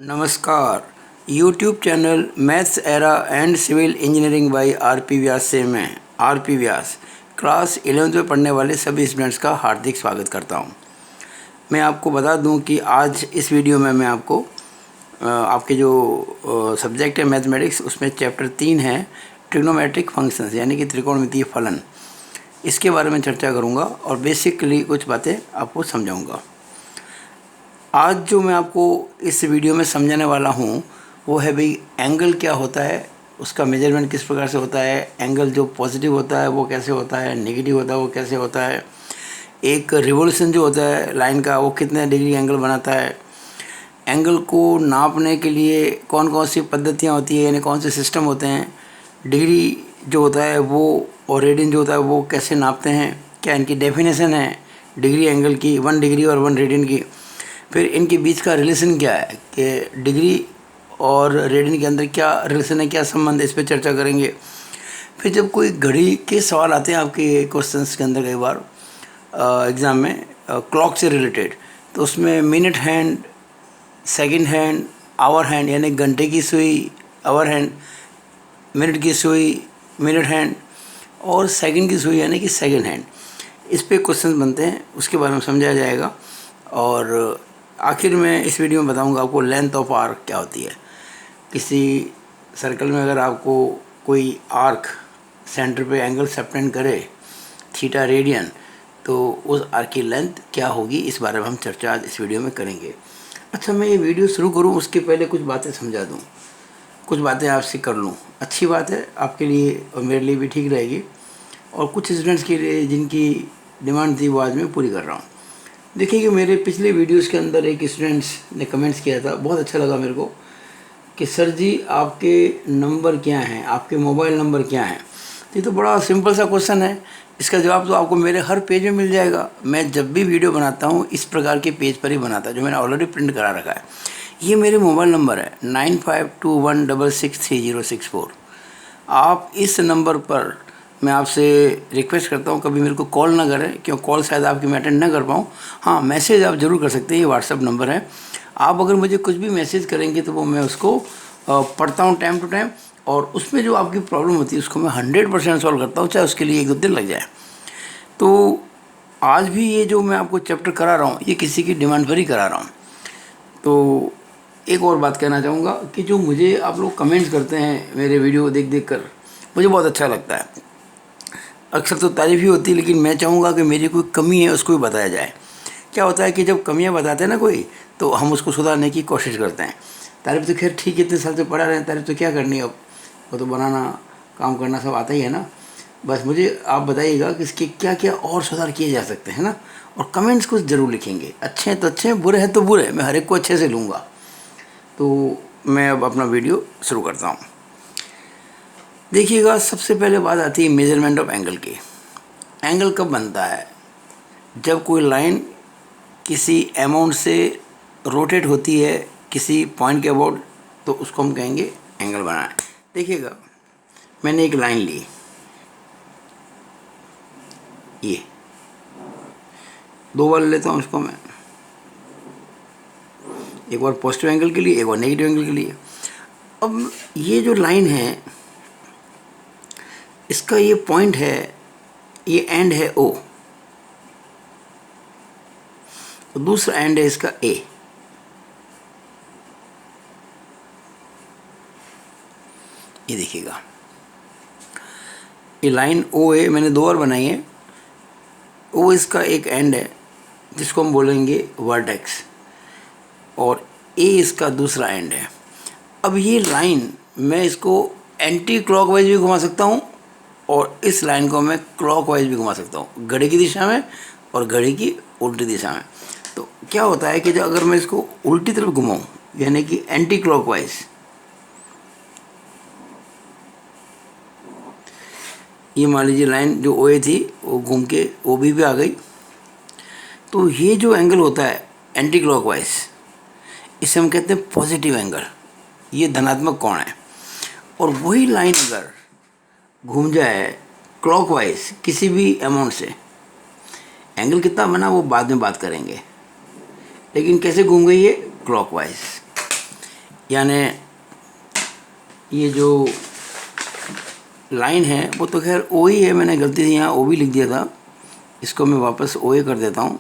नमस्कार। YouTube channel maths era and civil engineering by RP. Vyas से मैं आर.पी. व्यास class 11th में पढ़ने वाले सभी स्टूडेंट्स का हार्दिक स्वागत करता हूं। मैं आपको बता दूं कि आज इस वीडियो में मैं आपको आपके जो सब्जेक्ट है मैथमेटिक्स, उसमें चैप्टर 3 है ट्रिग्नोमेट्रिक फंक्शंस यानी कि त्रिकोणमितीय फलन, इसके बारे में चर्चा करूँगा और बेसिकली कुछ बातें आपको समझाऊँगा। आज जो मैं आपको इस वीडियो में समझाने वाला हूँ वो है भाई एंगल क्या होता है, उसका मेजरमेंट किस प्रकार से होता है, एंगल जो पॉजिटिव होता है वो कैसे होता है, नेगेटिव होता है वो कैसे होता है, एक रिवोल्यूशन जो होता है लाइन का वो कितने डिग्री एंगल बनाता है, एंगल को नापने के लिए कौन कौन सी पद्धतियाँ होती है यानी कौन से सिस्टम होते हैं, डिग्री जो होता है वो और रेडियन जो होता है वो कैसे नापते हैं, क्या इनकी डेफिनेशन है डिग्री एंगल की, 1 डिग्री और 1 रेडियन की, फिर इनके बीच का रिलेशन क्या है कि डिग्री और रेडियन के अंदर क्या रिलेशन है, क्या संबंध है, इस पर चर्चा करेंगे। फिर जब कोई घड़ी के सवाल आते हैं आपके क्वेश्चंस के अंदर कई बार एग्ज़ाम में क्लॉक से रिलेटेड, तो उसमें minute hand, second hand, hour hand यानी घंटे की सुई आवर हैंड, मिनट की सुई मिनट हैंड और सेकंड की सुई यानी कि सेकंड हैंड, इस पे क्वेश्चन बनते हैं, उसके बारे में समझाया जाएगा। और आखिर में इस वीडियो में बताऊंगा आपको लेंथ ऑफ आर्क क्या होती है। किसी सर्कल में अगर आपको कोई आर्क सेंटर पे एंगल सबटेंड करे थीटा रेडियन, तो उस आर्क की लेंथ क्या होगी, इस बारे में हम चर्चा आज इस वीडियो में करेंगे। अच्छा, मैं ये वीडियो शुरू करूं उसके पहले कुछ बातें समझा दूं, कुछ बातें आपसे कर लूं। अच्छी बात है आपके लिए और मेरे लिए भी ठीक रहेगी, और कुछ स्टूडेंट्स के लिए जिनकी डिमांड थी वो आज मैं पूरी कर रहा हूँ। देखिए कि मेरे पिछले वीडियोस के अंदर एक स्टूडेंट्स ने कमेंट्स किया था, बहुत अच्छा लगा मेरे को, कि सर जी आपके नंबर क्या हैं, आपके मोबाइल नंबर क्या हैं। ये तो बड़ा सिंपल सा क्वेश्चन है, इसका जवाब तो आपको मेरे हर पेज में मिल जाएगा। मैं जब भी वीडियो बनाता हूँ इस प्रकार के पेज पर ही बनाता हूँ, जो मैंने ऑलरेडी प्रिंट करा रखा है। ये मेरे मोबाइल नंबर है 9521663064। आप इस नंबर पर, मैं आपसे रिक्वेस्ट करता हूँ कभी मेरे को कॉल ना करें, क्यों कॉल शायद आपकी मैं अटेंड ना कर पाऊँ। हाँ, मैसेज आप ज़रूर कर सकते हैं, ये व्हाट्सअप नंबर है। आप अगर मुझे कुछ भी मैसेज करेंगे तो वो मैं उसको पढ़ता हूँ टाइम टू टाइम, और उसमें जो आपकी प्रॉब्लम होती है उसको मैं 100% सॉल्व करता हूँ, चाहे उसके लिए 1-2 दिन लग जाए। तो आज भी ये जो मैं आपको चैप्टर करा रहा हूँ ये किसी की डिमांड पर ही करा रहा हूँ। तो एक और बात कहना चाहूँगा कि जो मुझे आप लोग कमेंट्स करते हैं मेरे वीडियो देख देख कर, मुझे बहुत अच्छा लगता है। अक्सर तो तारीफ़ ही होती है, लेकिन मैं चाहूँगा कि मेरी कोई कमी है उसको भी बताया जाए। क्या होता है कि जब कमियाँ बताते हैं ना कोई, तो हम उसको सुधारने की कोशिश करते हैं। तारीफ़ तो खैर ठीक है, इतने साल से पढ़ा रहे हैं, तारीफ़ तो क्या करनी है, अब वो तो बनाना काम करना सब आता ही है ना। बस मुझे आप बताइएगा कि इसके क्या क्या और सुधार किए जा सकते हैं ना, और कमेंट्स कुछ ज़रूर लिखेंगे। अच्छे हैं तो अच्छे, बुरे हैं तो बुरे, मैं हर एक को अच्छे से लूँगा। तो मैं अब अपना वीडियो शुरू करता हूँ। देखिएगा, सबसे पहले बात आती है मेजरमेंट ऑफ एंगल की। एंगल कब बनता है? जब कोई लाइन किसी अमाउंट से रोटेट होती है किसी पॉइंट के अबाउट, तो उसको हम कहेंगे एंगल बना है। देखिएगा, मैंने एक लाइन ली, ये 2 बार लेता हूँ इसको मैं, एक बार पॉजिटिव एंगल के लिए, एक बार नेगेटिव एंगल के लिए। अब ये जो लाइन है इसका ये पॉइंट है, ये एंड है O, तो दूसरा एंड है इसका A। ये देखिएगा, ये लाइन O है, मैंने 2 बार बनाई है। O इसका एक एंड है जिसको हम बोलेंगे वर्टेक्स, और A इसका दूसरा एंड है। अब ये लाइन मैं इसको एंटी क्लॉकवाइज भी घुमा सकता हूँ, और इस लाइन को मैं क्लॉकवाइज भी घुमा सकता हूँ, घड़ी की दिशा में और घड़ी की उल्टी दिशा में। तो क्या होता है कि जब अगर मैं इसको उल्टी तरफ घुमाऊँ यानी कि एंटी क्लॉकवाइज, ये मान लीजिए लाइन जो OA थी वो घूम के OB पे आ गई, तो ये जो एंगल होता है एंटी क्लॉकवाइज, इसे हम कहते हैं पॉजिटिव एंगल, ये धनात्मक कोण है। और वही लाइन अगर घूम जाए क्लॉकवाइज किसी भी अमाउंट से, एंगल कितना बना वो बाद में बात करेंगे, लेकिन कैसे घूम गई ये क्लॉकवाइज। यानी ये जो लाइन है वो तो खैर ओ ही है, मैंने गलती से यहाँ ओ भी लिख दिया था, इसको मैं वापस ओ ए कर देता हूँ।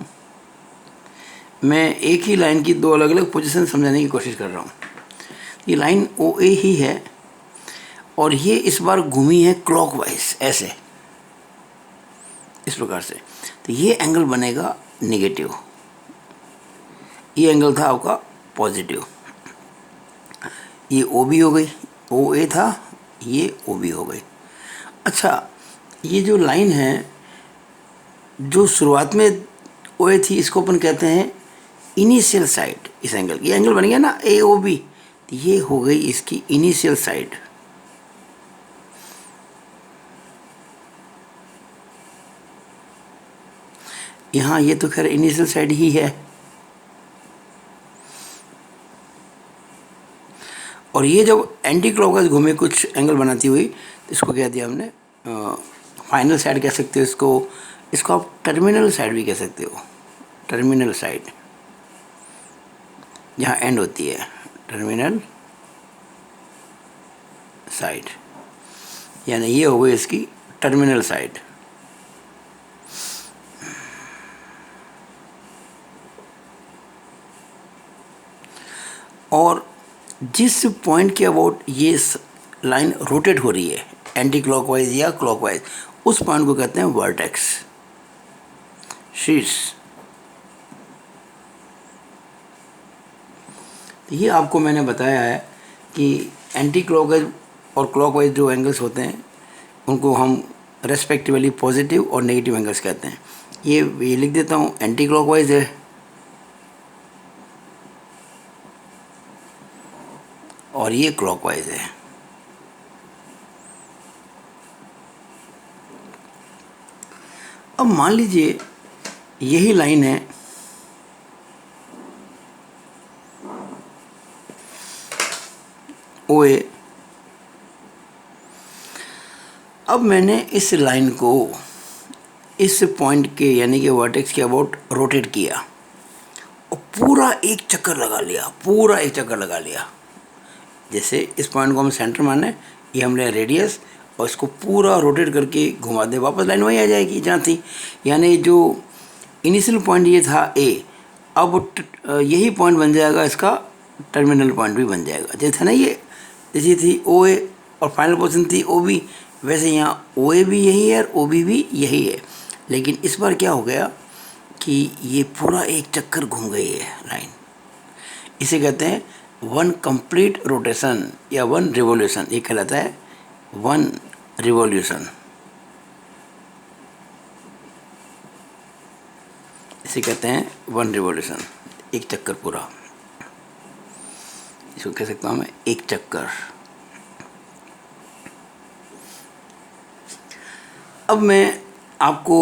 मैं एक ही लाइन की दो अलग अलग पोजीशन समझाने की कोशिश कर रहा हूँ। ये लाइन ओ ए ही है और ये इस बार घूमी है क्लॉकवाइज, ऐसे इस प्रकार से, तो ये एंगल बनेगा नेगेटिव, ये एंगल था आपका पॉजिटिव। ये ओ बी हो गई, ओ ए था, ये ओ बी हो गई। अच्छा, ये जो लाइन है जो शुरुआत में ओ ए थी, इसको अपन कहते हैं इनिशियल साइड। इस एंगल, ये एंगल बन गया ना ए ओ बी, तो ये हो गई इसकी इनिशियल साइड। यहाँ ये तो खैर इनिशियल साइड ही है, और ये जब एंटी क्लॉकवाइज घूमे कुछ एंगल बनाती हुई, तो इसको कह दिया हमने फाइनल साइड कह सकते हो इसको आप टर्मिनल साइड भी कह सकते हो। टर्मिनल साइड जहाँ एंड होती है, टर्मिनल साइड, यानी ये हो गई इसकी टर्मिनल साइड। और जिस पॉइंट के अबाउट ये लाइन रोटेट हो रही है एंटी क्लॉकवाइज या क्लॉकवाइज, उस पॉइंट को कहते हैं वर्टेक्स, शीर्ष। ये आपको मैंने बताया है कि एंटी क्लॉकवाइज और क्लॉकवाइज जो एंगल्स होते हैं उनको हम रेस्पेक्टिवली पॉजिटिव और नेगेटिव एंगल्स कहते हैं। ये लिख देता हूँ, एंटी क्लॉकवाइज है और ये क्लॉकवाइज है। अब मान लीजिए यही लाइन है ओ ए। अब मैंने इस लाइन को इस पॉइंट के यानी कि वर्टेक्स के अबाउट रोटेट किया और पूरा एक चक्कर लगा लिया। जैसे इस पॉइंट को हम सेंटर माने, ये हमने रेडियस, और इसको पूरा रोटेट करके घुमा दे, वापस लाइन वही आ जाएगी जहाँ थी। यानी जो इनिशियल पॉइंट ये था ए, अब यही पॉइंट बन जाएगा इसका टर्मिनल पॉइंट भी बन जाएगा। जैसे ना ये जैसी थी ओ ए और फाइनल पोजीशन थी ओ बी, वैसे यहाँ ओ ए भी यही है और ओ बी भी यही है। लेकिन इस बार क्या हो गया कि ये पूरा एक चक्कर घूम गई है लाइन। इसे कहते हैं वन कंप्लीट रोटेशन या वन रिवॉल्यूशन। ये कहलाता है वन रिवॉल्यूशन। इसे कहते हैं वन रिवॉल्यूशन, एक चक्कर पूरा। इसको कह सकता हूँ मैं एक चक्कर। अब मैं आपको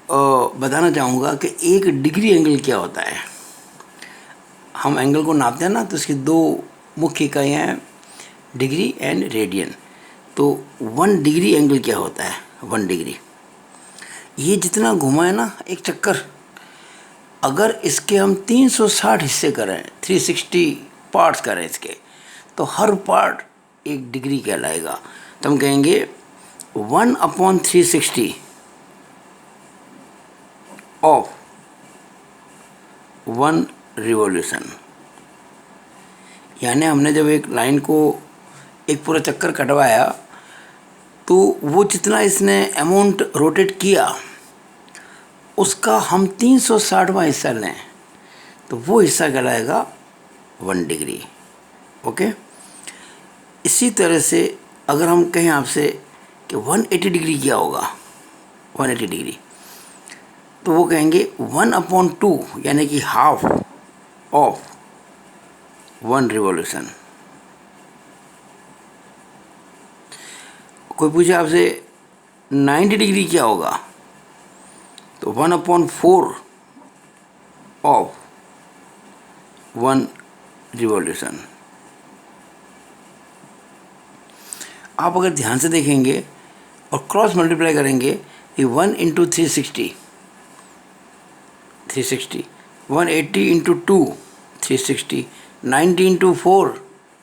बताना चाहूँगा कि एक डिग्री एंगल क्या होता है। हम एंगल को नापते हैं ना, तो इसकी दो मुख्य इकाइयाँ हैं, डिग्री एंड रेडियन। तो 1 डिग्री एंगल क्या होता है? 1 डिग्री, ये जितना घुमा है ना एक चक्कर, अगर इसके हम 360 हिस्से करें, 360 पार्ट्स करें इसके, तो हर पार्ट 1 डिग्री कहलाएगा। तो हम कहेंगे 1/360 ऑफ 1 रिवॉल्यूशन। यानी हमने जब एक लाइन को एक पूरा चक्कर कटवाया, तो वो जितना इसने अमाउंट रोटेट किया उसका हम 360वां हिस्सा लें, तो वो हिस्सा कहलाएगा 1 डिग्री। ओके। इसी तरह से अगर हम कहें आपसे कि 180 डिग्री क्या होगा, 180 डिग्री, तो वो कहेंगे 1/2 यानी कि हाफ ऑफ 1 रिवॉल्यूशन। कोई पूछे आपसे 90 डिग्री क्या होगा, तो 1/4 ऑफ 1 रिवॉल्यूशन। आप अगर ध्यान से देखेंगे और क्रॉस मल्टीप्लाई करेंगे, ये 1 × 360, 180 × 2 360, 90 × 4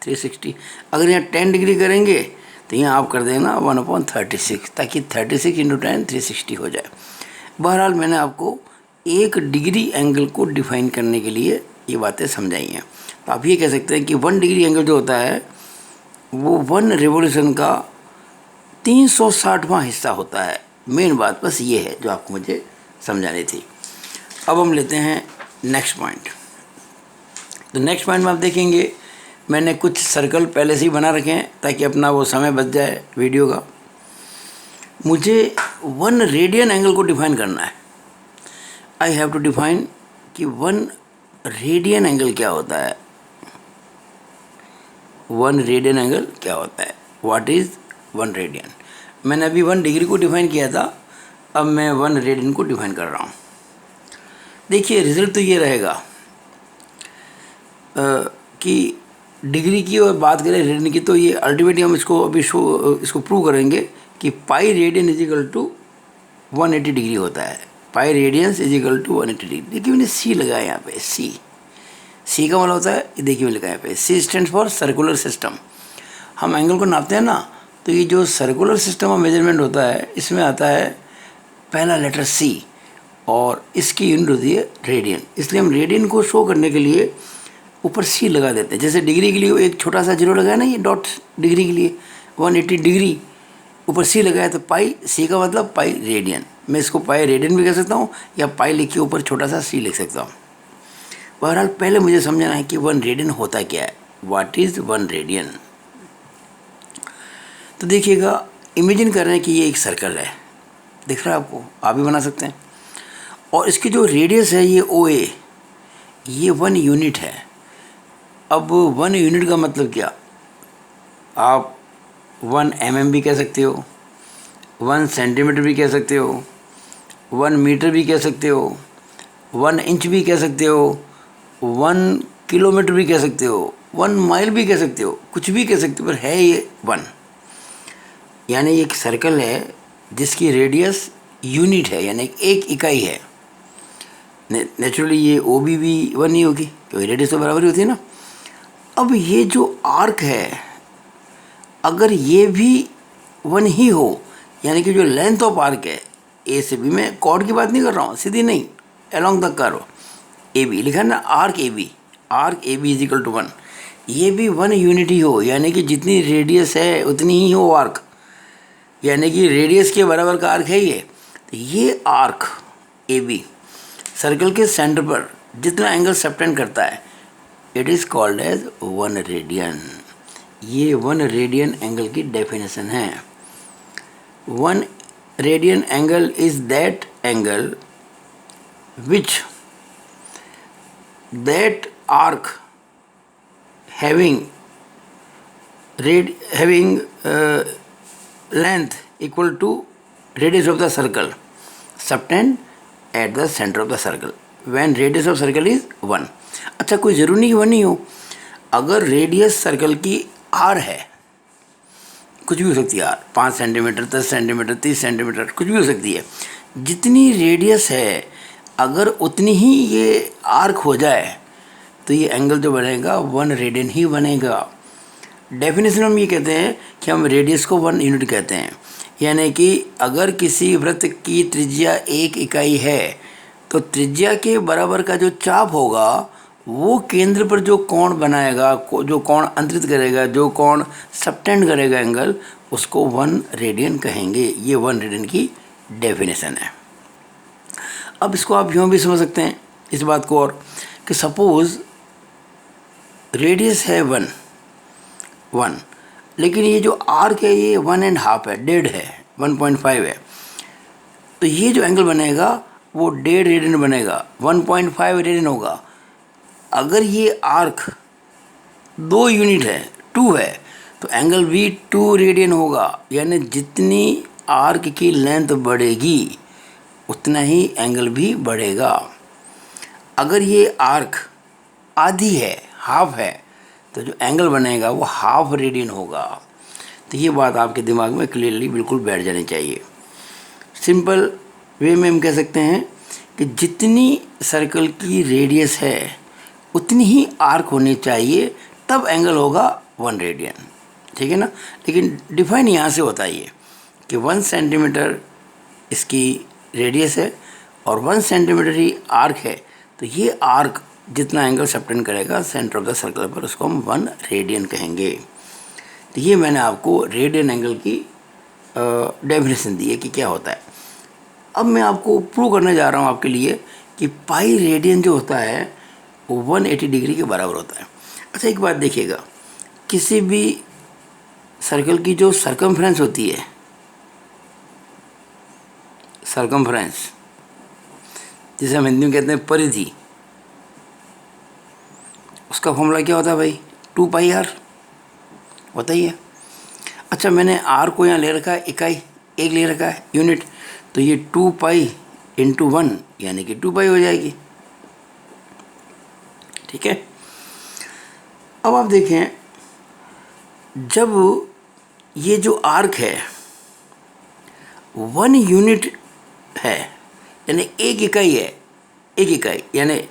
360। अगर यहाँ 10 डिग्री करेंगे तो यहाँ आप कर देना 1/36, ताकि 36 × 10 360 हो जाए। बहरहाल मैंने आपको 1 डिग्री एंगल को डिफाइन करने के लिए ये बातें समझाई हैं। तो आप ये कह सकते हैं कि 1 डिग्री एंगल जो होता है वो 1 रिवोल्यूशन का 360वां हिस्सा होता है। मेन बात बस ये है जो आपको मुझे समझानी थी। अब हम लेते हैं नेक्स्ट पॉइंट। तो नेक्स्ट पॉइंट में आप देखेंगे मैंने कुछ सर्कल पहले से ही बना रखे हैं ताकि अपना वो समय बच जाए वीडियो का। मुझे 1 रेडियन एंगल को डिफाइन करना है। आई हैव टू डिफाइन कि 1 रेडियन एंगल क्या होता है। 1 रेडियन एंगल क्या होता है, व्हाट इज़ 1 रेडियन। मैंने अभी 1 डिग्री को डिफाइन किया था, अब मैं 1 रेडियन को डिफाइन कर रहा हूँ। देखिए रिजल्ट तो ये रहेगा कि डिग्री की और बात करें रेडियन की, तो ये अल्टीमेटली हम इसको अभी इसको प्रूव करेंगे कि pi radian is equal to 180 degree होता है। Pi radians is equal to 180 degree. देखिए मैंने सी लगाया यहाँ पे, सी का मतलब होता है, ये देखिए मैंने लगाया यहाँ पे, सी स्टैंड फॉर सर्कुलर सिस्टम। हम एंगल को नापते हैं ना, तो ये जो सर्कुलर सिस्टम का मेजरमेंट होता है इसमें आता है पहला लेटर सी और इसकी यूनिट होती है रेडियन। इसलिए हम रेडियन को शो करने के लिए ऊपर सी लगा देते हैं। जैसे डिग्री के लिए एक छोटा सा जीरो लगाया ना, ये डॉट डिग्री के लिए 180 डिग्री ऊपर सी लगाया, तो पाई, सी का मतलब पाई रेडियन। मैं इसको पाई रेडियन भी कह सकता हूँ या पाई लिख के ऊपर छोटा सा सी लिख सकता हूँ। बहरहाल पहले मुझे समझना है कि 1 रेडियन होता क्या है, व्हाट इज़ 1 रेडियन। तो देखिएगा, इमेजिन कर रहे हैं कि ये एक सर्कल है, दिख रहा है आपको, आप भी बना सकते हैं। और इसकी जो रेडियस है ये OA, ये 1 यूनिट है। अब 1 यूनिट का मतलब क्या, आप 1 mm भी कह सकते हो, 1 सेंटीमीटर भी कह सकते हो, 1 मीटर भी कह सकते हो, 1 इंच भी कह सकते हो, 1 किलोमीटर भी कह सकते हो, 1 माइल भी कह सकते हो, कुछ भी कह सकते हो, पर है ये 1। यानी ये एक सर्कल है जिसकी रेडियस यूनिट है, यानी एक इकाई है। नेचुरली ये OB भी 1 ही होगी क्योंकि रेडियस तो बराबर ही होती है ना। अब ये जो आर्क है, अगर ये भी 1 ही हो, यानी कि जो लेंथ ऑफ आर्क है A से B, मैं कॉर्ड की बात नहीं कर रहा हूँ, सीधी नहीं, अलोंग द कर्व AB लिखा है ना, arc AB is equal to 1, ये भी 1 यूनिट ही हो, यानी कि जितनी रेडियस है उतनी ही हो आर्क, यानी कि रेडियस के बराबर का आर्क है ये। तो ये आर्क AB सर्कल के सेंटर पर जितना एंगल सबटेंड करता है, it is called as 1 radian. ये 1 रेडियन एंगल की डेफिनेशन है। 1 radian angle is that angle which that arc having length equal to radius of the circle subtend at the center of the circle when radius of circle is 1। अच्छा, कोई ज़रूरी नहीं कि 1 ही हो। अगर radius circle की R है, कुछ भी हो सकती है, R 5 सेंटीमीटर, 10 सेंटीमीटर, 30 सेंटीमीटर, कुछ भी हो सकती है। जितनी रेडियस है अगर उतनी ही ये आर्क हो जाए तो ये एंगल जो बनेगा 1 रेडियन ही बनेगा। डेफिनेशन हम ये कहते हैं कि हम रेडियस को 1 यूनिट कहते हैं, यानी कि अगर किसी वृत्त की त्रिज्या 1 इकाई है तो त्रिज्या के बराबर का जो चाप होगा वो केंद्र पर जो कोण बनाएगा, जो कोण अंतरित करेगा, जो कोण सबटेंड करेगा एंगल, उसको 1 रेडियन कहेंगे। ये 1 रेडियन की डेफिनेशन है। अब इसको आप यूँ भी समझ सकते हैं इस बात को, और कि सपोज़ रेडियस है 1, लेकिन ये जो आर्क है ये 1.5 है, 1.5 है, 1.5 है, तो ये जो एंगल बनेगा वो 1.5 रेडियन बनेगा, 1.5 रेडियन होगा। अगर ये आर्क 2 यूनिट है, 2 है, तो एंगल भी 2 रेडियन होगा। यानी जितनी आर्क की लेंथ बढ़ेगी उतना ही एंगल भी बढ़ेगा। अगर ये आर्क आधी है, हाफ है, तो जो एंगल बनेगा वो हाफ रेडियन होगा। तो ये बात आपके दिमाग में क्लियरली बिल्कुल बैठ जानी चाहिए। सिंपल वे में हम कह सकते हैं कि जितनी सर्कल की रेडियस है उतनी ही आर्क होनी चाहिए, तब एंगल होगा 1 रेडियन, ठीक है ना। लेकिन डिफाइन यहाँ से होता है ये कि 1 सेंटीमीटर इसकी रेडियस है और 1 सेंटीमीटर ही आर्क है, तो ये आर्क जितना एंगल सबटेंड करेगा सेंटर ऑफ द सर्कल पर उसको हम 1 रेडियन कहेंगे। तो ये मैंने आपको रेडियन एंगल की डेफिनेशन दी है कि क्या होता है। अब मैं आपको प्रूव करने जा रहा हूँ आपके लिए कि पाई रेडियन जो होता है वो 180 डिग्री के बराबर होता है। अच्छा एक बात देखिएगा, किसी भी सर्कल की जो सरकमफ्रेंस होती है, सरकमफ्रेंस जिसे हम हिंदी में कहते हैं परिधि, उसका फॉर्मूला क्या होता है भाई? 2 पाई आर होता ही है। अच्छा मैंने आर को यहाँ ले रखा है, इकाई एक ले रखा है, यूनिट, तो ये 2 पाई इंटू 1 यानी कि 2 पाई हो जाएगी, ठीक है। अब आप देखें, जब ये जो आर्क है 1 यूनिट है यानी एक इकाई है, एक इकाई यानी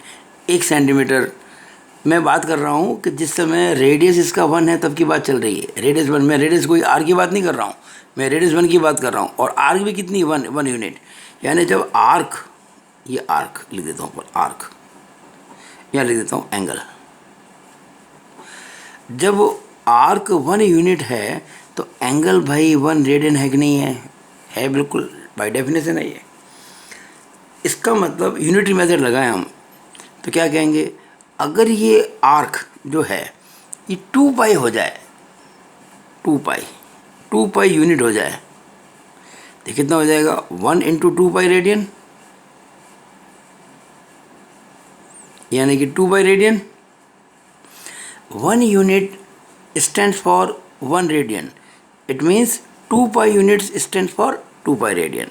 1 सेंटीमीटर, मैं बात कर रहा हूँ कि जिस समय रेडियस इसका 1 है तब की बात चल रही है, रेडियस 1, मैं रेडियस कोई आर की बात नहीं कर रहा हूँ, मैं रेडियस 1 की बात कर रहा हूँ। और आर्क भी कितनी? 1 यूनिट, यानी जब आर्क, ये आर्क लिख देता हूँ पर आर्क, यहाँ लिख देता हूँ एंगल, जब आर्क 1 यूनिट है तो एंगल भाई 1 रेडियन है कि नहीं है? है बिल्कुल, बाय डेफिनेशन है ये। इसका मतलब यूनिटरी मेथड लगाएं हम तो क्या कहेंगे, अगर ये आर्क जो है ये 2 पाई हो जाए, 2 पाई यूनिट हो जाए, तो कितना हो जाएगा? 1 इंटू 2 पाई रेडियन, यानी कि 2 pi radian. 1 unit stands for 1 radian, it means 2 pi units stands for 2 pi radian.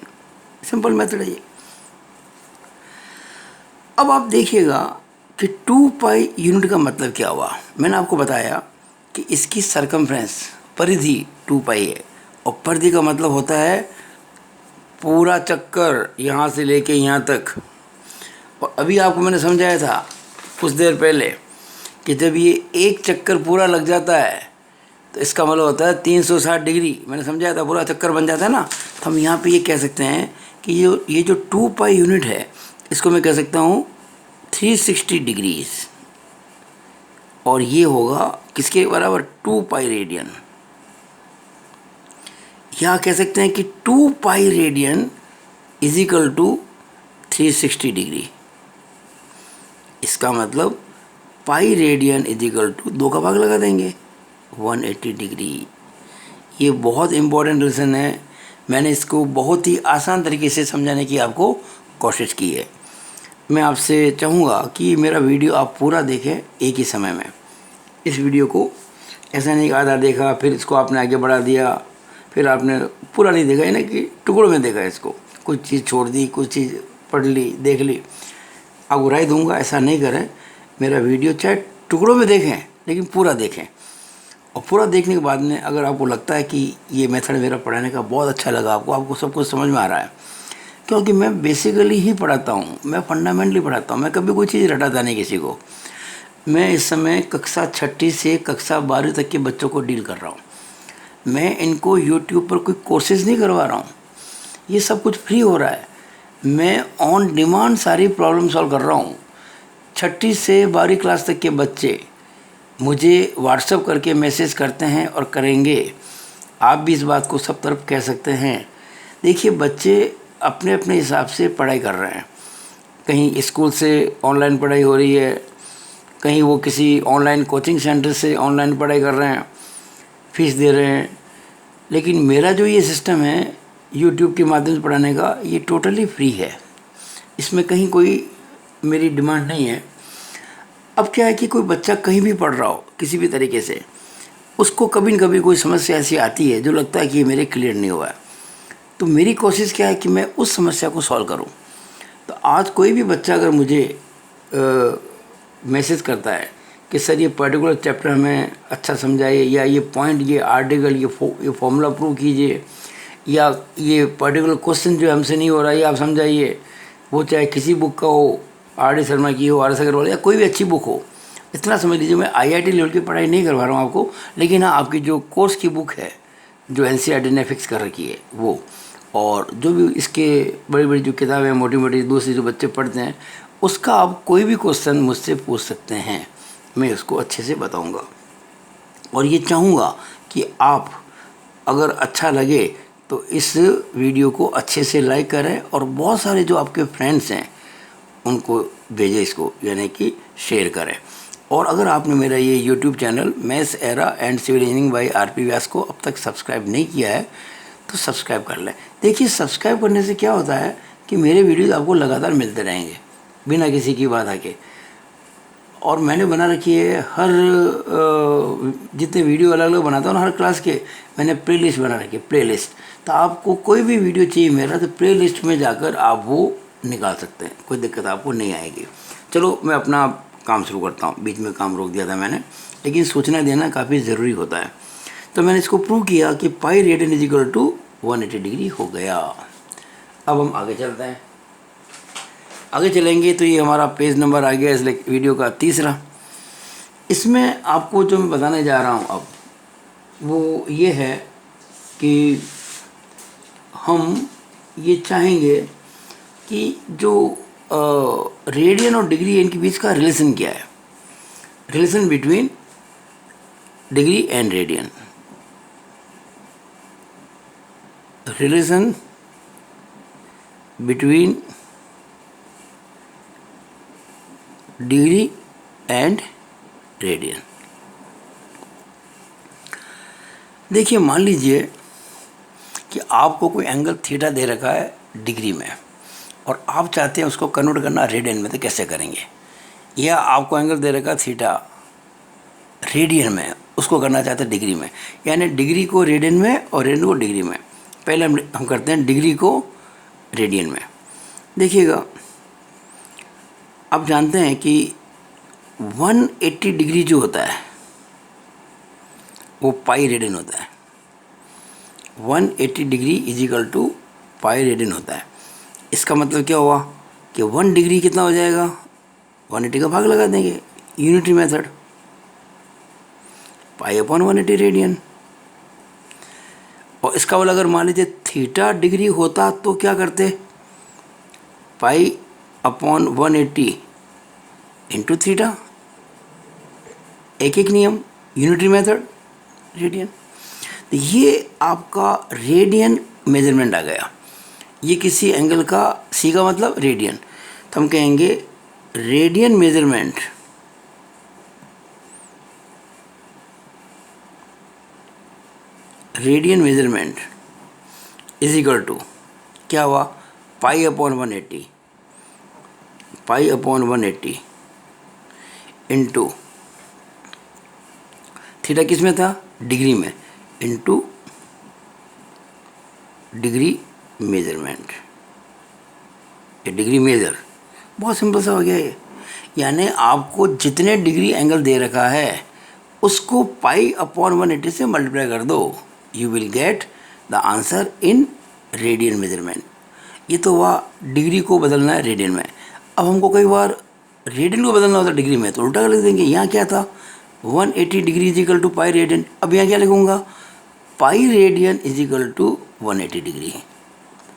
Simple method है ये। अब आप देखिएगा कि 2 पाई यूनिट का मतलब क्या हुआ। मैंने आपको बताया कि इसकी सरकमफ्रेंस परिधि 2 पाई है, और परिधि का मतलब होता है पूरा चक्कर यहाँ से लेके यहाँ तक। और अभी आपको मैंने समझाया था कुछ देर पहले कि जब ये एक चक्कर पूरा लग जाता है तो इसका मतलब होता है 360 डिग्री, मैंने समझाया था, पूरा चक्कर बन जाता है ना। तो हम यहाँ पे ये कह सकते हैं कि ये जो 2 पाई यूनिट है इसको मैं कह सकता हूँ 360 डिग्रीज, और ये होगा किसके बराबर? 2 पाई रेडियन। या कह सकते हैं कि 2 pi radian is equal to 360 degree. इसका मतलब pi radian is equal to 2 का भाग लगा देंगे 180 डिग्री। ये बहुत इम्पोर्टेंट रीज़न है, मैंने इसको बहुत ही आसान तरीके से समझाने की आपको कोशिश की है। मैं आपसे चाहूँगा कि मेरा वीडियो आप पूरा देखें एक ही समय में। इस वीडियो को ऐसा नहीं आधा देखा फिर इसको आपने आगे बढ़ा दिया, फिर आपने पूरा नहीं देखा, यानी कि टुकड़ों में देखा इसको, कुछ चीज़ छोड़ दी, कुछ चीज़ पढ़ ली, देख ली। आपको राय दूंगा ऐसा नहीं करें, मेरा वीडियो चाहे टुकड़ों में देखें लेकिन पूरा देखें। और पूरा देखने के बाद में अगर आपको लगता है कि ये मेथड मेरा पढ़ाने का बहुत अच्छा लगा, आपको सब कुछ समझ में आ रहा है, क्योंकि मैं बेसिकली ही पढ़ाता हूँ, मैं फंडामेंटली पढ़ाता हूँ, मैं कभी कोई चीज़ रटाता नहीं किसी को। मैं इस समय कक्षा 6 से कक्षा 12 तक के बच्चों को डील कर रहा हूँ। मैं इनको यूट्यूब पर कोई कोर्सेज नहीं करवा रहा हूँ, ये सब कुछ फ्री हो रहा है। मैं ऑन डिमांड सारी प्रॉब्लम सॉल्व कर रहा हूँ। 6 से 12 क्लास तक के बच्चे मुझे व्हाट्सएप करके मैसेज करते हैं और करेंगे। आप भी इस बात को सब तरफ कह सकते हैं। देखिए बच्चे अपने अपने हिसाब से पढ़ाई कर रहे हैं, कहीं स्कूल से ऑनलाइन पढ़ाई हो रही है, कहीं वो किसी ऑनलाइन कोचिंग सेंटर से ऑनलाइन पढ़ाई कर रहे हैं, फीस दे रहे हैं। लेकिन मेरा जो ये सिस्टम है यूट्यूब के माध्यम से पढ़ाने का, ये टोटली फ्री है, इसमें कहीं कोई मेरी डिमांड नहीं है। अब क्या है कि कोई बच्चा कहीं भी पढ़ रहा हो किसी भी तरीके से, उसको कभी न कभी कोई समस्या ऐसी आती है जो लगता है कि ये मेरे क्लियर नहीं हुआ है, तो मेरी कोशिश क्या है कि मैं उस समस्या को सॉल्व करूं। तो आज कोई भी बच्चा अगर मुझे मैसेज करता है कि सर ये पर्टिकुलर चैप्टर हमें अच्छा समझाइए, या ये पॉइंट, ये आर्टिकल, ये फॉर्मूला प्रूव कीजिए, या ये पर्टिकुलर क्वेश्चन जो हमसे नहीं हो रहा है आप समझाइए, वो चाहे किसी बुक का हो, आर डी शर्मा की हो, आर एस अग्रवाल, या कोई भी अच्छी बुक हो, इतना समझ लीजिए, मैं आईआईटी लेवल की पढ़ाई नहीं करवा रहा हूँ आपको, लेकिन हाँ आपकी जो कोर्स की बुक है जो एनसीईआरटी ने फिक्स कर रखी है वो, और जो भी इसके बड़ी बड़ी जो किताबें हैं, मोटी मोटी दूसरी जो बच्चे पढ़ते हैं, उसका आप कोई भी क्वेश्चन मुझसे पूछ सकते हैं, मैं उसको अच्छे से बताऊँगा। और ये चाहूँगा कि आप अगर अच्छा लगे तो इस वीडियो को अच्छे से लाइक करें और बहुत सारे जो आपके फ्रेंड्स हैं उनको भेजें इसको, यानी कि शेयर करें। और अगर आपने मेरा ये YouTube channel maths era and civil engineering by RP Vyas को अब तक सब्सक्राइब नहीं किया है तो सब्सक्राइब कर लें। देखिए, सब्सक्राइब करने से क्या होता है कि मेरे वीडियोज़ आपको लगातार मिलते रहेंगे बिना किसी की बाधा के। और मैंने बना रखी है हर जितने वीडियो अलग अलग बनाता हूँ ना, हर क्लास के मैंने प्लेलिस्ट बना रखी है, प्लेलिस्ट। तो आपको कोई भी वीडियो चाहिए मेरा तो प्लेलिस्ट में जाकर आप वो निकाल सकते हैं, कोई दिक्कत आपको नहीं आएगी। चलो मैं अपना काम शुरू करता हूँ, बीच में काम रोक दिया था मैंने, लेकिन सूचना देना काफ़ी ज़रूरी होता है। तो मैंने इसको प्रूव किया कि pi radian is equal to 180 degree हो गया। अब हम आगे चलते हैं। आगे चलेंगे तो ये हमारा पेज नंबर आ गया इस वीडियो का तीसरा। इसमें आपको जो मैं बताने जा रहा हूँ अब वो ये है कि हम ये चाहेंगे कि जो रेडियन और डिग्री इनके बीच का रिलेशन क्या है, relation between degree and radian, relation between degree and radian. देखिए, मान लीजिए कि आपको कोई एंगल थीटा दे रखा है डिग्री में और आप चाहते हैं उसको कन्वर्ट करना रेडियन में, तो कैसे करेंगे? या आपको एंगल दे रखा थीटा रेडियन में, उसको करना चाहते हैं डिग्री में, यानी डिग्री को रेडियन में और रेडियन को डिग्री में। पहले हम करते हैं डिग्री को रेडियन में। देखिएगा, आप जानते हैं कि 180 डिग्री जो होता है वो पाई रेडियन होता है। 180 degree is equal to pi radian होता है। इसका मतलब क्या हुआ कि 1 डिग्री कितना हो जाएगा, 180 का भाग लगा देंगे, यूनिटी मेथड, पाई अपॉन 180 रेडियन। और इसका मतलब अगर मान लीजिए थीटा डिग्री होता तो क्या करते, पाई अपॉन 180 इंटू थीटा, एक एक नियम, यूनिटरी मेथड, रेडियन। तो ये आपका रेडियन मेजरमेंट आ गया। ये किसी एंगल का, सी का मतलब रेडियन, तो हम कहेंगे radian measurement is equal to क्या हुआ, pi upon 180, pi upon 180 into theta किस में था, डिग्री में, इंटू डिग्री मेजरमेंट, ये डिग्री मेजर। बहुत सिंपल सा हो गया ये। यानी आपको जितने डिग्री एंगल दे रखा है उसको पाई अपॉन 180 से मल्टीप्लाई कर दो, you will get the answer in radian measurement. ये तो हुआ डिग्री को बदलना है रेडियन में। अब हमको कई बार रेडियन को बदलना होता डिग्री में, तो उल्टा कर लिख देंगे। यहाँ क्या था, 180 degree is equal to pi radian. अब यहाँ क्या लिखूँगा, pi radian is equal to 180 degree,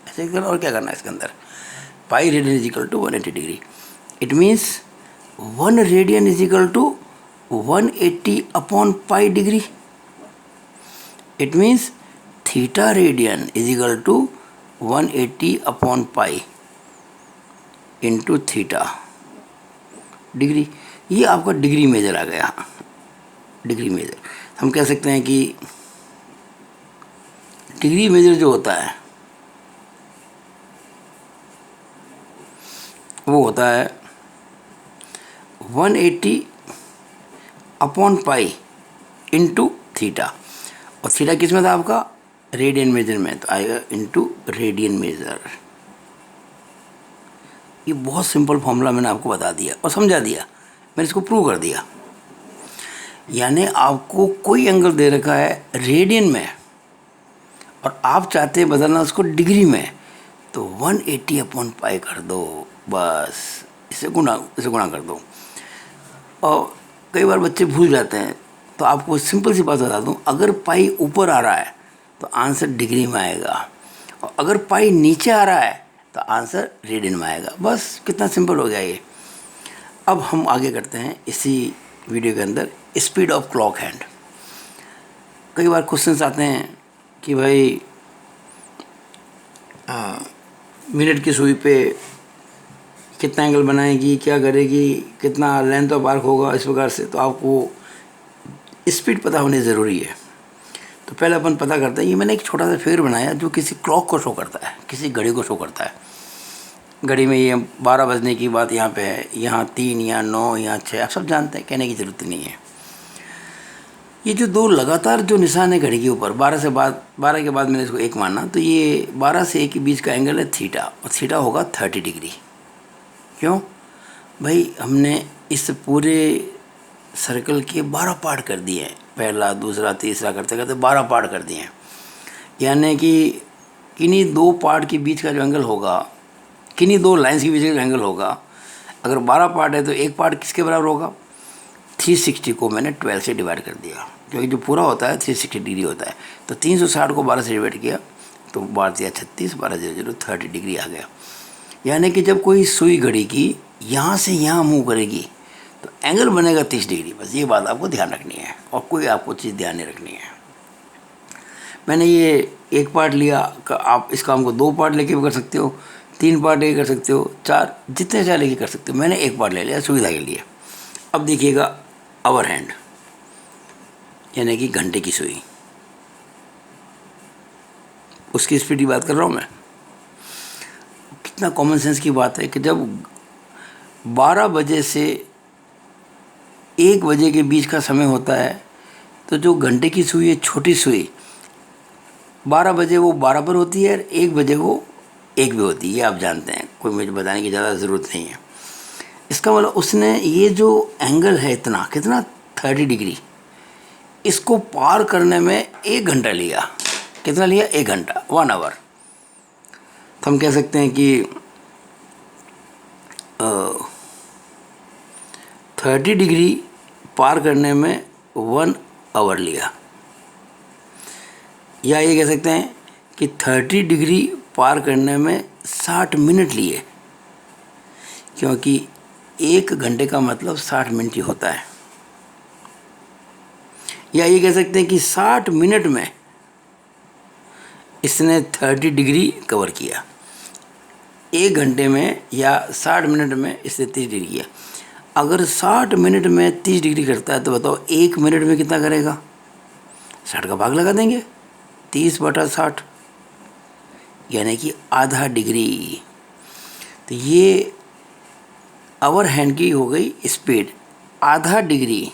ऐसे करना। और क्या करना है इसके अंदर, pi radian is equal to 180 degree. It means 1 radian is equal to 180 upon pi degree. It means theta radian is equal to 180 upon pi into theta degree. ये आपका डिग्री मेजर आ गया। डिग्री मेजर हम कह सकते हैं कि degree major जो होता है वो होता है 180 अपॉन पाई इंटू थीटा। और थीटा किस में था आपका, रेडियन मेजर में, तो आएगा इंटू रेडियन मेजर। ये बहुत सिंपल फॉर्मूला मैंने आपको बता दिया और समझा दिया, मैंने इसको प्रूव कर दिया। यानी आपको कोई एंगल दे रखा है रेडियन में और आप चाहते हैं बदलना उसको डिग्री में, तो 180 अपॉन पाई कर दो, बस इसे गुणा कर दो। और कई बार बच्चे भूल जाते हैं, तो आपको सिंपल सी बात बता दूं, अगर पाई ऊपर आ रहा है तो आंसर डिग्री में आएगा, और अगर पाई नीचे आ रहा है तो आंसर रेडियन में आएगा। बस कितना सिंपल हो गया ये। अब हम आगे करते हैं इसी वीडियो के अंदर स्पीड ऑफ क्लॉक हैंड। कई बार क्वेश्चंस आते हैं कि भाई मिनट की सुई पे कितना एंगल बनाएगी, क्या करेगी, कितना लेंथ ऑफ आर्क होगा, इस प्रकार से। तो आपको स्पीड पता होनी ज़रूरी है। तो पहले अपन पता करते हैं। ये मैंने एक छोटा सा फिगर बनाया जो किसी क्लॉक को शो करता है, किसी घड़ी को शो करता है। घड़ी में ये 12 बजने की बात यहाँ पे है, यहाँ 3, यहाँ 9, यहाँ 6, आप सब जानते हैं, कहने की ज़रूरत नहीं है। ये जो दो लगातार जो निशान है घड़ी के ऊपर, 12 के बाद मैंने इसको 1 माना, तो ये 12 से 1 के बीच का एंगल है थीटा, और थीटा होगा 30 डिग्री। क्यों भाई, हमने इस पूरे सर्कल के 12 पार्ट कर दिए हैं, पहला दूसरा तीसरा करते करते 12 पार्ट कर दिए हैं। यानी कि किन्हीं 2 पार्ट के बीच का जो एंगल होगा, किन्हीं 2 लाइन्स के बीच का जो एंगल होगा, अगर 12 पार्ट है तो एक पार्ट किसके बराबर होगा? 360 को मैंने 12 से डिवाइड कर दिया, क्योंकि जो पूरा होता है 360 डिग्री होता है। तो 360 को 12 से डिवाइड किया तो 12 36, 12 0 30 डिग्री आ गया। यानी कि जब कोई सुई घड़ी की यहाँ से यहाँ मूव करेगी तो एंगल बनेगा 30 डिग्री। बस ये बात आपको ध्यान रखनी है, और कोई आपको चीज़ ध्यान नहीं रखनी है। मैंने ये एक पार्ट लिया, आप इस काम को 2 पार्ट लेके भी कर सकते हो, 3 पार्ट लेके कर सकते हो, 4, जितने चाहे लेके कर सकते हो। मैंने एक पार्ट ले लिया सुविधा के लिए। अब देखिएगा आवर हैंड, यानी कि घंटे की सुई, उसकी स्पीड की बात कर रहा हूँ मैं। कितना कॉमन सेंस की बात है कि जब 12 बजे से 1 बजे के बीच का समय होता है, तो जो घंटे की सुई है, छोटी सुई, 12 बजे वो 12 पर होती है, 1 बजे वो 1 भी होती है। ये आप जानते हैं, कोई मुझे बताने की ज़्यादा ज़रूरत नहीं है। इसका मतलब उसने ये जो एंगल है इतना, कितना 30 डिग्री, इसको पार करने में 1 घंटा लिया। कितना लिया? 1 घंटा, 1 आवर। तो हम कह सकते हैं कि 30 डिग्री पार करने में 1 आवर लिया, या ये कह सकते हैं कि 30 डिग्री पार करने में 60 मिनट लिए, क्योंकि 1 घंटे का मतलब 60 मिनट ही होता है। या ये कह सकते हैं कि 60 मिनट में इसने 30 डिग्री कवर किया। 1 घंटे में या 60 मिनट में इसने 30 डिग्री किया। अगर 60 मिनट में 30 डिग्री करता है तो बताओ 1 मिनट में कितना करेगा? 60 का भाग लगा देंगे, 30/60, यानी कि आधा डिग्री। तो ये आवर हैंड की हो गई स्पीड, आधा डिग्री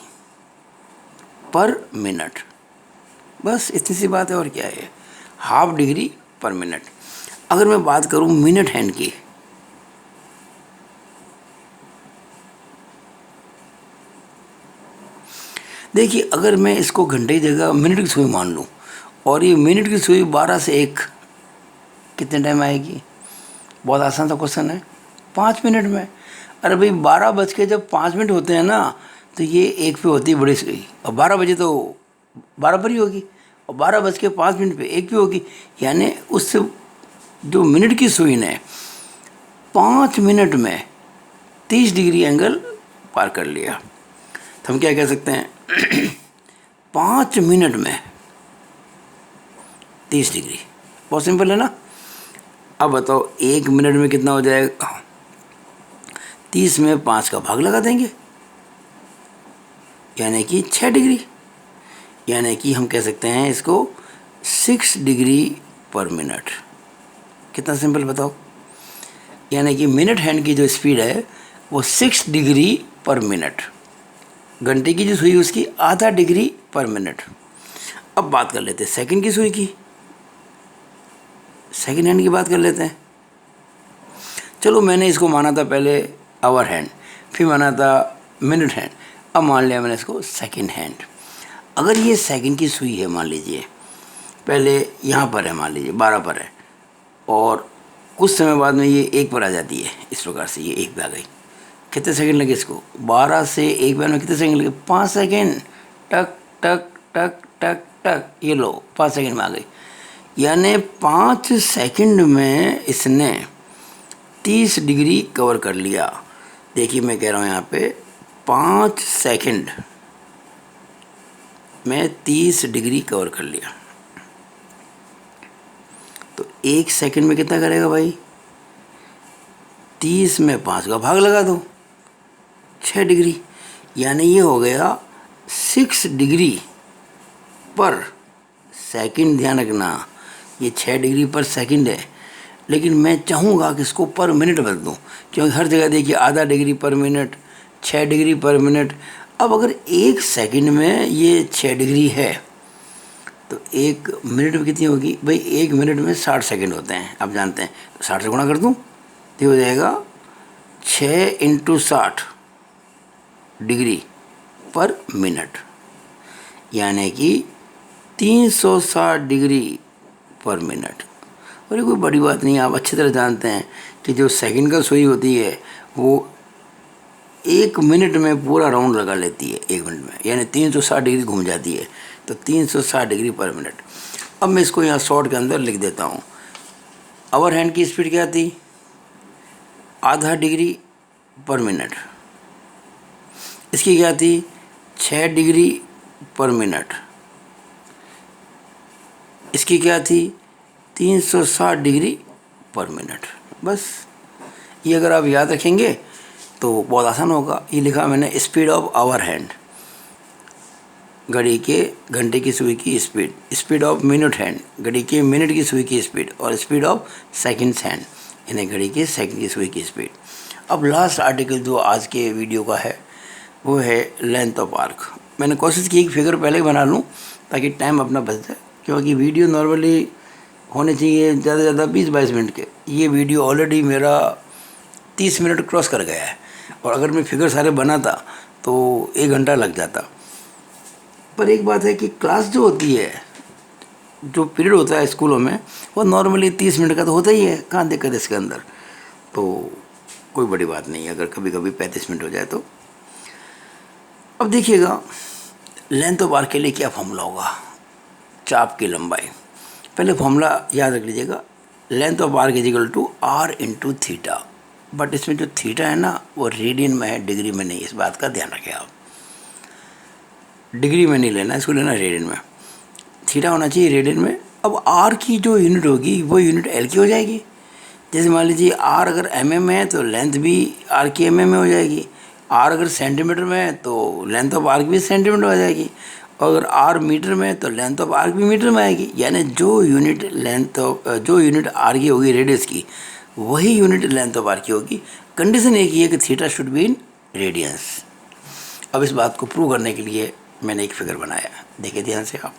पर मिनट। बस इतनी सी बात है, और क्या है, ½ डिग्री पर मिनट। अगर मैं बात करूं मिनट हैंड की, देखिए, अगर मैं इसको घंटे की जगह मिनट की सुई मान लूं, और ये मिनट की सुई 12 से 1 कितने टाइम आएगी? बहुत आसान सा क्वेश्चन है, 5 मिनट में। अरे भाई, 12 बज के जब 5 मिनट होते हैं ना, तो ये 1 पे होती है बड़ी सुई, और 12 बजे तो 12 पर ही होगी, और 12 बज के 5 मिनट पे 1 पे होगी। यानी उससे जो मिनट की सुई ने 5 मिनट में 30 डिग्री एंगल पार कर लिया। तो हम क्या कह सकते हैं 5 मिनट में 30 डिग्री। बहुत सिंपल है ना। अब बताओ 1 मिनट में कितना हो जाएगा? 30 में 5 का भाग लगा देंगे, यानी कि 6 डिग्री। यानी कि हम कह सकते हैं इसको 6 डिग्री पर मिनट। कितना सिंपल बताओ। यानी कि मिनट हैंड की जो स्पीड है वो 6 डिग्री पर मिनट। घंटे की जो सुई उसकी आधा डिग्री पर मिनट। अब बात कर लेते हैं सेकंड की सुई की, सेकंड हैंड की बात कर लेते हैं। चलो, मैंने इसको माना था पहले आवर हैंड, फिर माना था मिनट हैंड, अब मान लिया मैंने इसको सेकंड हैंड। अगर ये सेकंड की सुई है, मान लीजिए पहले यहाँ पर है, मान लीजिए 12 पर है, और कुछ समय बाद में ये 1 पर आ जाती है, इस प्रकार से ये 1 पे आ गई, कितने सेकंड लगे इसको? 12 से 1 बार में कितने सेकंड लगे? 5 सेकंड। टक टक टक टक टक, ये लो 5 सेकंड में आ गई। यानी 5 सेकंड में इसने 30 डिग्री कवर कर लिया। देखिए मैं कह रहा हूँ यहाँ पे 5 सेकंड में 30 डिग्री कवर कर लिया। तो 1 सेकंड में कितना करेगा भाई? 30 में 5 का भाग लगा दो, 6 डिग्री। यानी ये हो गया 6 डिग्री पर सेकंड। ध्यान रखना ये 6 डिग्री पर सेकंड है, लेकिन मैं चाहूँगा कि इसको पर मिनट बदल दूँ, क्योंकि हर जगह देखिए आधा डिग्री पर मिनट, 6 डिग्री पर मिनट। अब अगर 1 सेकंड में ये 6 डिग्री है तो 1 मिनट में कितनी होगी भाई? 1 मिनट में 60 सेकंड होते हैं, आप जानते हैं। तो 60 से गुणा कर दूँ तो हो जाएगा 6 × 60 डिग्री पर मिनट, यानी कि 360 डिग्री पर मिनट। और ये कोई बड़ी बात नहीं है, आप अच्छी तरह जानते हैं कि जो सेकंड का सुई होती है वो 1 मिनट में पूरा राउंड लगा लेती है, 1 मिनट में, यानी 360 डिग्री घूम जाती है। तो 360 डिग्री पर मिनट। अब मैं इसको यहाँ शॉर्ट के अंदर लिख देता हूँ। आवर हैंड की स्पीड क्या थी? आधा डिग्री पर मिनट। इसकी क्या थी? 6 डिग्री पर मिनट। इसकी क्या थी? 360 डिग्री पर मिनट। बस ये अगर आप याद रखेंगे तो बहुत आसान होगा। ये लिखा मैंने स्पीड ऑफ आवर हैंड, घड़ी के घंटे की सुई की speed, speed of minute hand, घड़ी के मिनट की सुई की स्पीड, और स्पीड ऑफ सेकंड्स हैंड, यानी घड़ी के सेकंड की सुई की स्पीड। अब लास्ट आर्टिकल जो आज के वीडियो का है वो है लेंथ ऑफ आर्क। मैंने कोशिश की एक फिगर पहले ही बना लूँ ताकि टाइम अपना बच जाए, क्योंकि वीडियो नॉर्मली होने चाहिए ज़्यादा से ज़्यादा 20-22 मिनट के। ये वीडियो ऑलरेडी मेरा 30 मिनट क्रॉस कर गया है, और अगर मैं फिगर सारे बनाता तो 1 घंटा लग जाता। पर एक बात है कि क्लास जो होती है, जो पीरियड होता है स्कूलों में, वो नॉर्मली 30 मिनट का तो होता ही है, कहाँ दिक्कत है इसके अंदर। तो कोई बड़ी बात नहीं है अगर कभी कभी 35 मिनट हो जाए तो। अब देखिएगा लेंथ ऑफ आर्क के लिए क्या फॉर्मूला होगा? चाप की लंबाई। पहले फॉर्मूला याद रख लीजिएगा, length of arc is equal to R into theta. But इसमें जो थीटा है ना वो रेडियन में है, डिग्री में नहीं। इस बात का ध्यान रखें आप, डिग्री में नहीं लेना, इसको लेना रेडियन में। थीटा होना चाहिए रेडियन में। अब आर की जो यूनिट होगी वो यूनिट एल की हो जाएगी। जैसे मान लीजिए आर अगर एमएम में है तो लेंथ भी आर की एमएम में हो जाएगी। आर अगर सेंटीमीटर में है तो लेंथ ऑफ आर्क भी सेंटीमीटर में हो जाएगी। और अगर आर मीटर में है तो लेंथ ऑफ आर्क भी मीटर में आएगी। यानी जो यूनिट आर की होगी रेडियस की, वही यूनिट लेंथ ऑफ आर की होगी। कंडीशन एक ही है कि theta should be in radiance. अब इस बात को प्रूव करने के लिए मैंने एक फिगर बनाया, देखिए ध्यान से आप।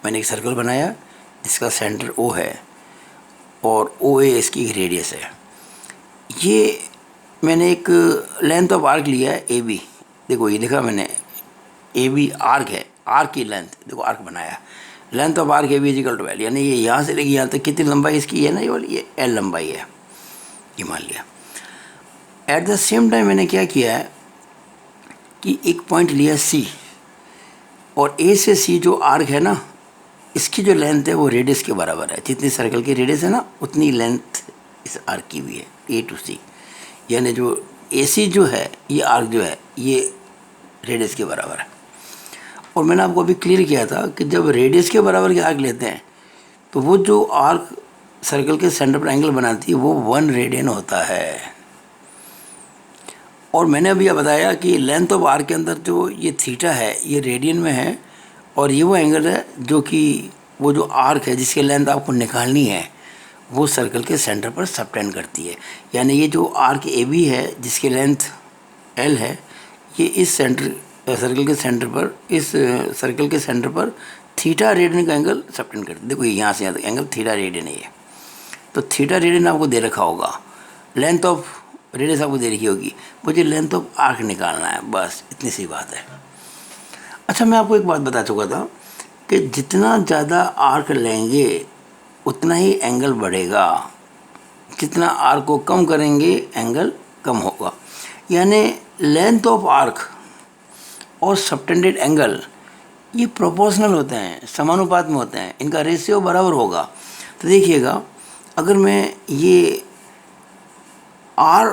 मैंने एक सर्कल बनाया जिसका सेंटर ओ है और ओ ए इसकी रेडियस है। ये मैंने एक लेंथ ऑफ आर्क लिया है ए बी। देखो ये लिखा मैंने ए बी आर्क है, आर्क की लेंथ, देखो आर्क बनाया। Length of arc A B is equal to L, यानी ये यहाँ से लेके यहाँ तक कितनी लंबाई इसकी है ना, ये वाली, ये एल लंबाई है, ये मान लिया। एट द सेम टाइम मैंने क्या किया है कि एक पॉइंट लिया सी, और ए से सी जो आर्क है ना, इसकी जो लेंथ है वो रेडियस के बराबर है। जितनी सर्कल की रेडियस है ना उतनी लेंथ इस आर्क की भी है, ए टू सी। यानी जो ए सी जो है, ये आर्क जो है, ये रेडियस के बराबर है। और मैंने आपको अभी क्लियर किया था कि जब रेडियस के बराबर के आर्क लेते हैं तो वो जो आर्क सर्कल के सेंटर पर एंगल बनाती है वो 1 रेडियन होता है। और मैंने अभी बताया कि लेंथ ऑफ आर्क के अंदर जो ये थीटा है ये रेडियन में है, और ये वो एंगल है जो कि वो जो आर्क है जिसकी लेंथ आपको निकालनी है वो सर्कल के सेंटर पर सबटेंड करती है। यानी ये जो आर्क ए बी है जिसकी लेंथ एल है, ये इस सर्कल के सेंटर पर थीटा रेडियन का एंगल सबटेंड करती है। देखो ये यहाँ से यहाँ तक एंगल थीटा रेडियन है ये। तो थीटा रेडियन आपको दे रखा होगा, लेंथ ऑफ रेडियस आपको दे रखी होगी, मुझे लेंथ ऑफ आर्क निकालना है, बस इतनी सी बात है। अच्छा, मैं आपको एक बात बता चुका था कि जितना ज़्यादा आर्क लेंगे उतना ही एंगल बढ़ेगा, जितना आर्क को कम करेंगे एंगल कम होगा। यानी लेंथ ऑफ आर्क और सबटेंडेड एंगल ये प्रोपोर्शनल होते हैं, समानुपात में होते हैं, इनका रेशियो बराबर होगा। तो देखिएगा, अगर मैं ये आर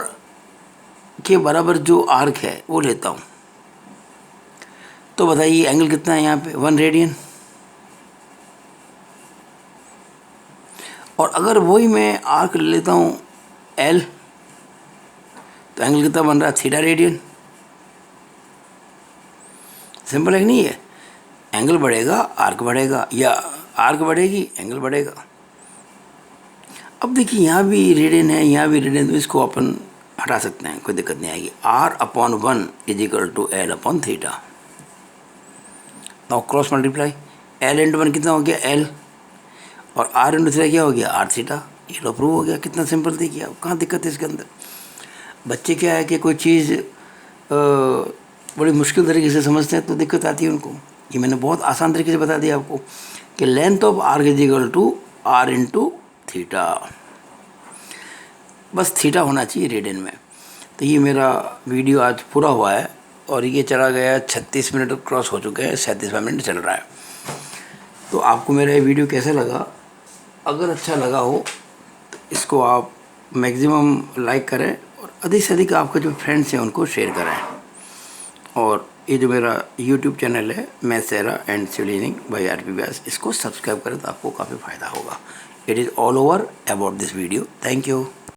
के बराबर जो आर्क है वो लेता हूँ तो बताइए एंगल कितना है यहाँ पे, 1 रेडियन। और अगर वही मैं आर्क ले लेता हूँ एल तो एंगल कितना बन रहा है, थीटा रेडियन। सिंपल है कि नहीं है? एंगल बढ़ेगा आर्क बढ़ेगा, या आर्क बढ़ेगी एंगल बढ़ेगा। अब देखिए यहाँ भी रेडियन है, यहाँ भी रेडियन, तो इसको अपन हटा सकते हैं, कोई दिक्कत नहीं आएगी। R/1 इज इक्वल टू L/थीटा। नाउ क्रॉस मल्टीप्लाई, L/1 कितना हो गया L, और R/थीटा क्या हो गया R थीटा। ये लो प्रूव हो गया। कितना सिंपल देखिए, अब कहाँ दिक्कत है इसके अंदर। बच्चे क्या है कि कोई चीज़ बड़ी मुश्किल तरीके से समझते हैं तो दिक्कत आती है उनको। ये मैंने बहुत आसान तरीके से बता दिया आपको कि length of arc is equal to R into theta. बस थीटा होना चाहिए रेडियन में। तो ये मेरा वीडियो आज पूरा हुआ है और ये चला गया 36 मिनट क्रॉस हो चुके हैं, 37वां मिनट चल रहा है। तो आपको मेरा ये वीडियो कैसा लगा? अगर अच्छा लगा हो तो इसको आप मैक्सिमम लाइक करें और अधिक से अधिक आपके जो फ्रेंड्स हैं उनको शेयर करें। और ये जो मेरा यूट्यूब चैनल है maths era and civil engineering by RP Vyas, इसको सब्सक्राइब करें तो आपको काफ़ी फ़ायदा होगा। It is all over about this video. Thank you.